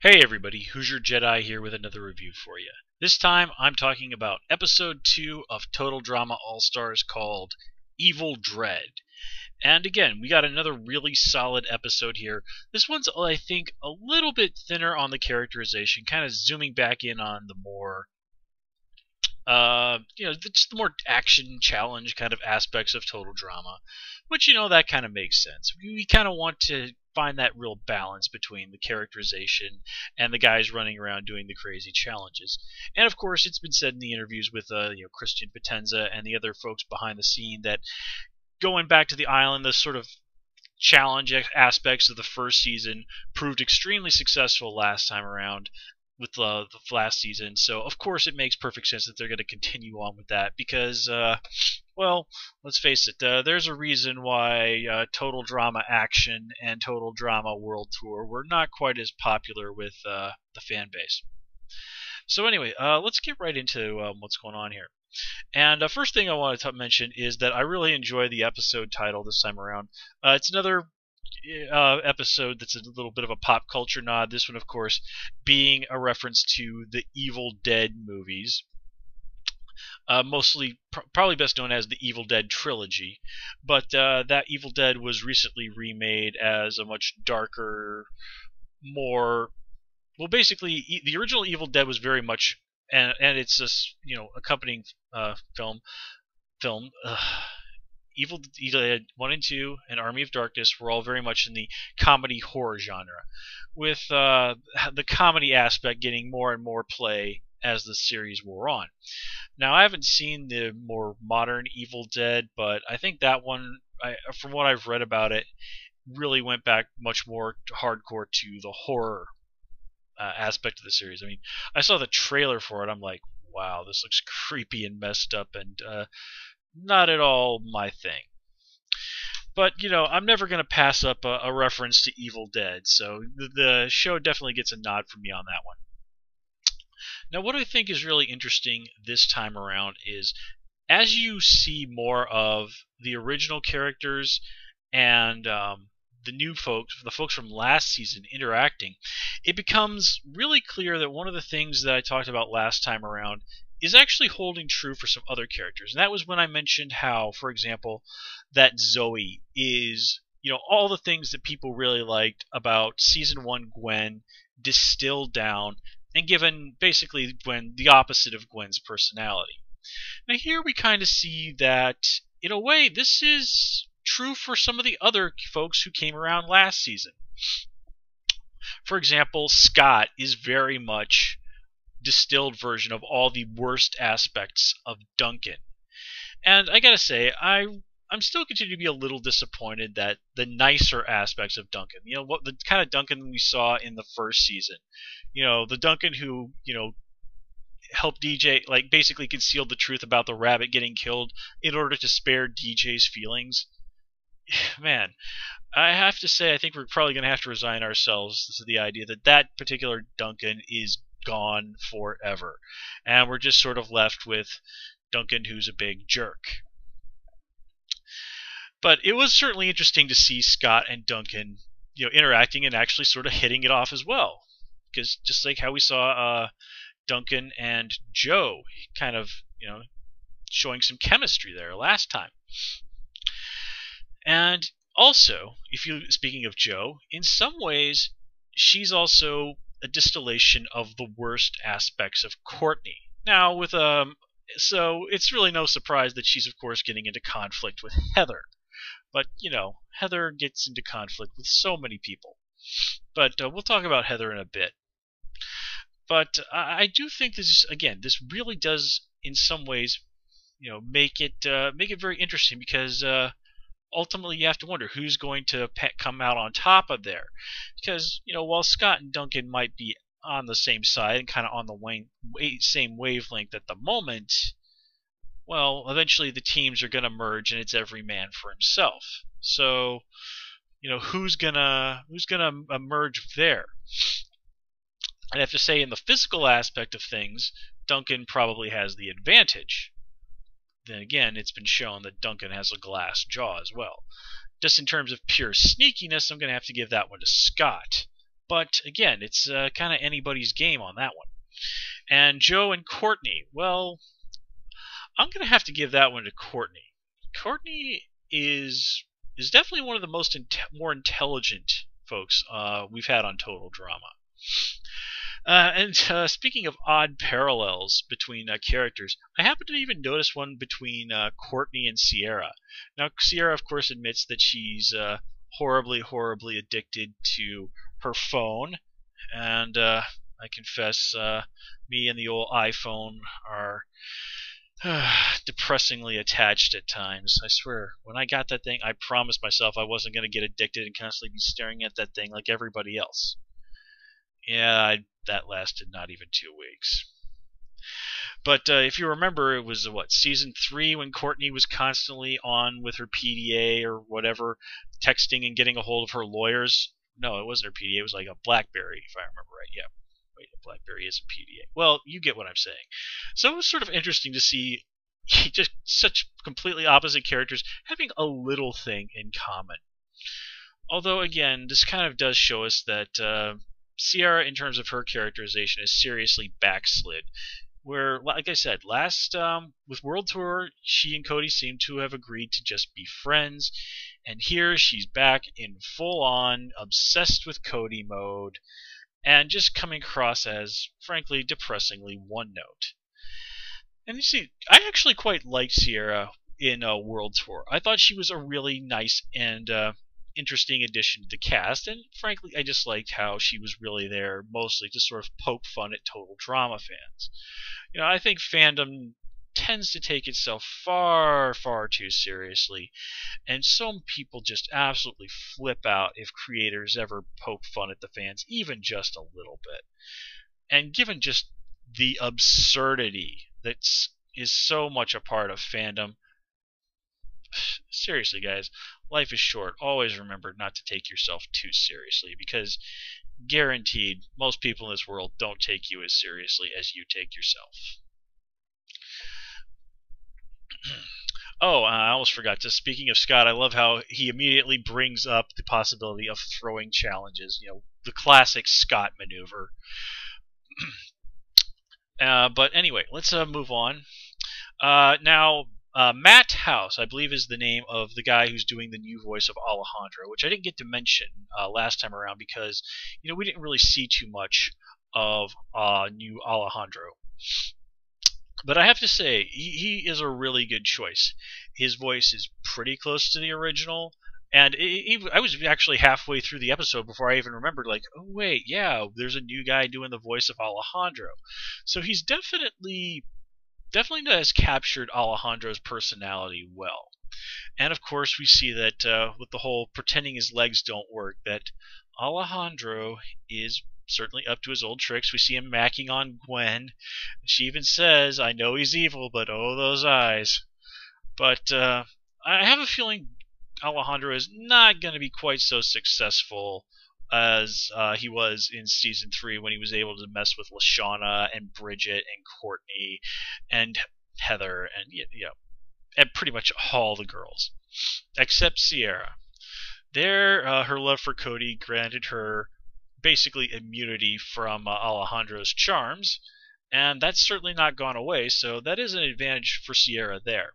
Hey everybody, Hoosier Jedi here with another review for you. This time I'm talking about episode 2 of Total Drama All-Stars called Evil Dread. And again, we got another really solid episode here. This one's, I think, a little bit thinner on the characterization, kind of zooming back in on the more just the more action challenge kind of aspects of Total Drama, which, that kind of makes sense. We kind of want to find that real balance between the characterization and the guys running around doing the crazy challenges. And of course, it's been said in the interviews with Christian Potenza and the other folks behind the scene that going back to the island, the sort of challenge aspects of the first season proved extremely successful last time around with the last season. So of course it makes perfect sense that they're going to continue on with that because, well, let's face it, there's a reason why Total Drama Action and Total Drama World Tour were not quite as popular with the fan base. So anyway, let's get right into what's going on here. And the first thing I want to mention is that I really enjoy the episode title this time around. It's another episode that's a little bit of a pop culture nod. This one, of course, being a reference to the Evil Dead movies. Mostly, probably best known as the Evil Dead trilogy. But that Evil Dead was recently remade as a much darker, more... Well, basically, the original Evil Dead was very much... And it's this, accompanying film... Evil Dead 1 and 2 and Army of Darkness were all very much in the comedy horror genre, with the comedy aspect getting more and more play as the series wore on. Now, I haven't seen the more modern Evil Dead, but I think that one, from what I've read about it, really went back much more hardcore to the horror aspect of the series. I mean, I saw the trailer for it, I'm like, wow, this looks creepy and messed up and not at all my thing. But, I'm never going to pass up a reference to Evil Dead, so the show definitely gets a nod from me on that one. Now, what I think is really interesting this time around is as you see more of the original characters and the new folks, the folks from last season interacting, it becomes really clear that one of the things that I talked about last time around is actually holding true for some other characters. And that was when I mentioned how, for example, that Zoe is, all the things that people really liked about Season 1 Gwen distilled down and given basically Gwen the opposite of Gwen's personality. Now here we kind of see that, in a way, this is true for some of the other folks who came around last season. For example, Scott is very much distilled version of all the worst aspects of Duncan. And I gotta say, I'm still continuing to be a little disappointed that the nicer aspects of Duncan, what the kind of Duncan we saw in the first season, the Duncan who, helped DJ, like basically concealed the truth about the rabbit getting killed in order to spare DJ's feelings. Man, I have to say, I think we're probably going to have to resign ourselves to the idea that that particular Duncan is gone forever, and we're just sort of left with Duncan who's a big jerk. But it was certainly interesting to see Scott and Duncan, interacting and actually sort of hitting it off as well, because just like how we saw Duncan and Joe kind of, showing some chemistry there last time. And also, speaking of Joe, in some ways, she's also a distillation of the worst aspects of Courtney. Now, so it's really no surprise that she's, of course, getting into conflict with Heather. But, Heather gets into conflict with so many people. But we'll talk about Heather in a bit. But I do think this really does, in some ways, make it very interesting because ultimately you have to wonder who's going to come out on top of there. Because, while Scott and Duncan might be on the same side and kind of on the same wavelength at the moment, well, eventually the teams are going to merge and it's every man for himself. So, who's gonna emerge there? I have to say, in the physical aspect of things, Duncan probably has the advantage. Then again, it's been shown that Duncan has a glass jaw as well. Just in terms of pure sneakiness, I'm going to have to give that one to Scott. But again, it's kind of anybody's game on that one. And Joe and Courtney, well, I'm going to have to give that one to Courtney. Courtney is definitely one of the more intelligent folks we've had on Total Drama. And speaking of odd parallels between characters, I happen to even notice one between Courtney and Sierra. Now, Sierra, of course, admits that she's horribly, horribly addicted to her phone, and I confess, me and the old iPhone are depressingly attached at times. I swear, when I got that thing, I promised myself I wasn't going to get addicted and constantly be staring at that thing like everybody else. Yeah, that lasted not even 2 weeks. But if you remember, it was, season 3 when Courtney was constantly on with her PDA or whatever, texting and getting a hold of her lawyers. No, it wasn't her PDA, it was like a BlackBerry, if I remember right. Yeah. Wait, a BlackBerry is a PDA. Well, you get what I'm saying. So it was sort of interesting to see just such completely opposite characters having a little thing in common. Although, again, this kind of does show us that Sierra, in terms of her characterization, is seriously backslid. Where, like I said, last with World Tour, she and Cody seem to have agreed to just be friends, and here she's back in full-on obsessed with Cody mode, and just coming across as, frankly, depressingly one-note. And you see, I actually quite liked Sierra in World Tour. I thought she was a really nice and interesting addition to the cast, and frankly, I just liked how she was really there mostly to sort of poke fun at Total Drama fans. I think fandom tends to take itself far, far too seriously, and some people just absolutely flip out if creators ever poke fun at the fans, even just a little bit. And given just the absurdity that is so much a part of fandom, seriously, guys, life is short. Always remember not to take yourself too seriously, because guaranteed, most people in this world don't take you as seriously as you take yourself. Oh, I almost forgot. Just speaking of Scott, I love how he immediately brings up the possibility of throwing challenges. The classic Scott maneuver. But anyway, let's move on. Now, Matt House, I believe, is the name of the guy who's doing the new voice of Alejandro, which I didn't get to mention last time around because we didn't really see too much of new Alejandro. But I have to say, he is a really good choice. His voice is pretty close to the original, and I was actually halfway through the episode before I even remembered, like, oh wait, yeah, there's a new guy doing the voice of Alejandro. So he's definitely has captured Alejandro's personality well. And of course we see that with the whole pretending his legs don't work, that Alejandro is certainly up to his old tricks. We see him macking on Gwen. She even says, I know he's evil, but oh, those eyes. But I have a feeling Alejandro is not going to be quite so successful as he was in Season 3 when he was able to mess with Lashana and Bridget and Courtney and Heather and pretty much all the girls. Except Sierra. There, her love for Cody granted her basically immunity from Alejandro's charms, and that's certainly not gone away, so that is an advantage for Sierra there.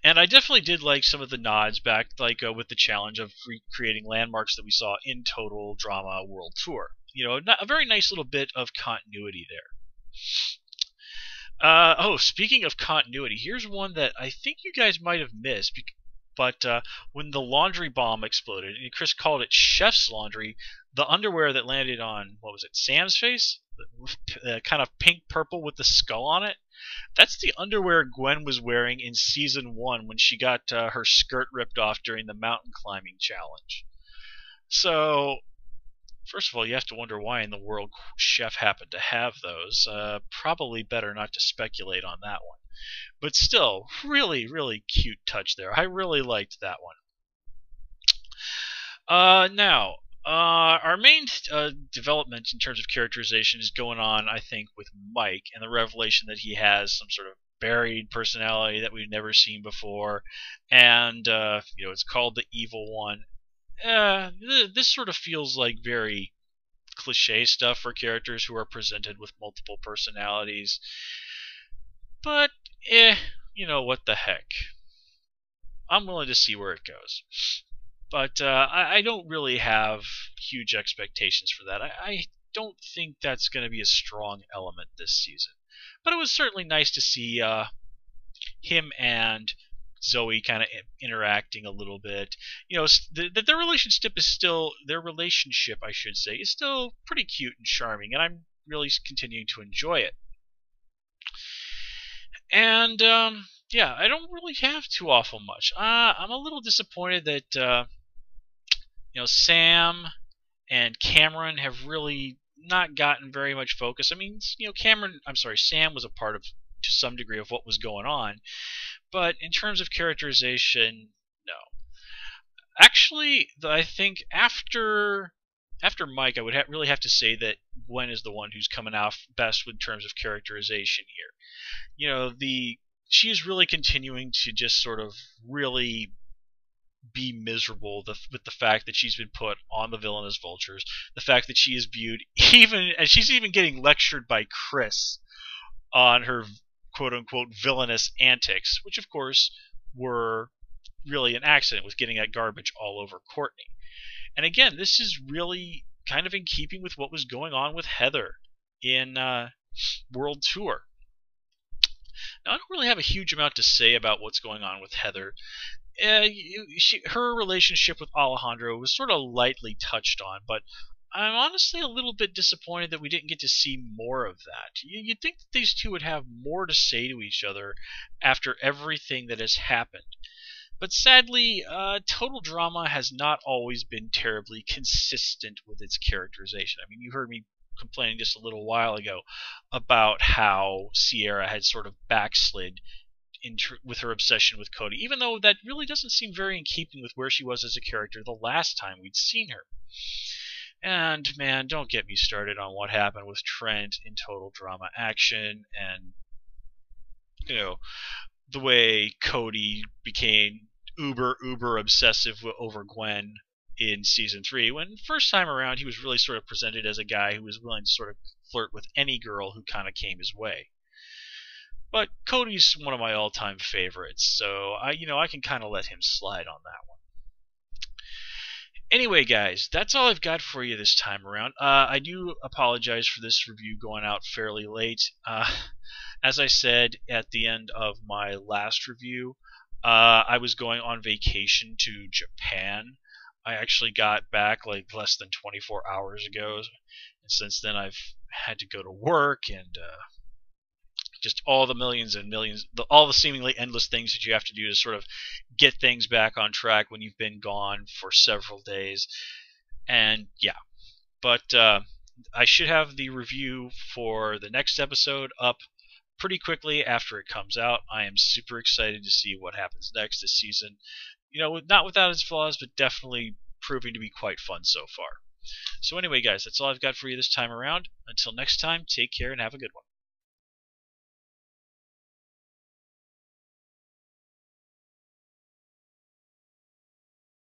And I definitely did like some of the nods back, like with the challenge of creating landmarks that we saw in Total Drama World Tour. A very nice little bit of continuity there. Speaking of continuity, here's one that I think you guys might have missed, but when the laundry bomb exploded, and Chris called it Chef's Laundry, the underwear that landed on, Sam's face? Kind of pink-purple with the skull on it? That's the underwear Gwen was wearing in Season 1 when she got her skirt ripped off during the mountain climbing challenge. So, first of all, you have to wonder why in the world Chef happened to have those. Probably better not to speculate on that one. But still, really, really cute touch there. I really liked that one. Now, our main development in terms of characterization is going on, I think, with Mike and the revelation that he has some sort of buried personality that we've never seen before, and it's called the Evil One. this sort of feels like very cliche stuff for characters who are presented with multiple personalities. But, you know, what the heck. I'm willing to see where it goes. But I don't really have huge expectations for that. I don't think that's going to be a strong element this season. But it was certainly nice to see him and Zoe kind of interacting a little bit. You know, their relationship is still, I should say, is still pretty cute and charming, and I'm really continuing to enjoy it. And yeah, I don't really have too awful much. I'm a little disappointed that you know, Sam and Cameron have really not gotten very much focus. I mean, you know, Sam was a part of, to some degree, of what was going on, but in terms of characterization, no. Actually, I think after Mike, I would really have to say that Gwen is the one who's coming out best in terms of characterization here. You know, she is really continuing to just sort of really be miserable with the fact that she's been put on the villainous vultures, the fact that she is viewed, and she's even getting lectured by Chris on her quote-unquote villainous antics, which of course were really an accident, with getting that garbage all over Courtney. And again, this is really kind of in keeping with what was going on with Heather in World Tour. Now, I don't really have a huge amount to say about what's going on with Heather. Her relationship with Alejandro was sort of lightly touched on, but I'm honestly a little bit disappointed that we didn't get to see more of that. You'd think that these two would have more to say to each other after everything that has happened. But sadly, Total Drama has not always been terribly consistent with its characterization. I mean, you heard me complaining just a little while ago about how Sierra had sort of backslid with her obsession with Cody, even though that really doesn't seem very in keeping with where she was as a character the last time we'd seen her. And man, don't get me started on what happened with Trent in Total Drama Action, and you know, the way Cody became uber obsessive over Gwen in season 3, when first time around he was really sort of presented as a guy who was willing to sort of flirt with any girl who kind of came his way. But Cody's one of my all-time favorites, so I can kind of let him slide on that one. Anyway, guys, that's all I've got for you this time around. I do apologize for this review going out fairly late. As I said at the end of my last review, I was going on vacation to Japan. I actually got back like less than 24 hours ago, and since then I've had to go to work and just all the millions and millions, all the seemingly endless things that you have to do to sort of get things back on track when you've been gone for several days. And yeah, but I should have the review for the next episode up pretty quickly after it comes out. I am super excited to see what happens next this season. You know, not without its flaws, but definitely proving to be quite fun so far. So anyway, guys, that's all I've got for you this time around. Until next time, take care and have a good one.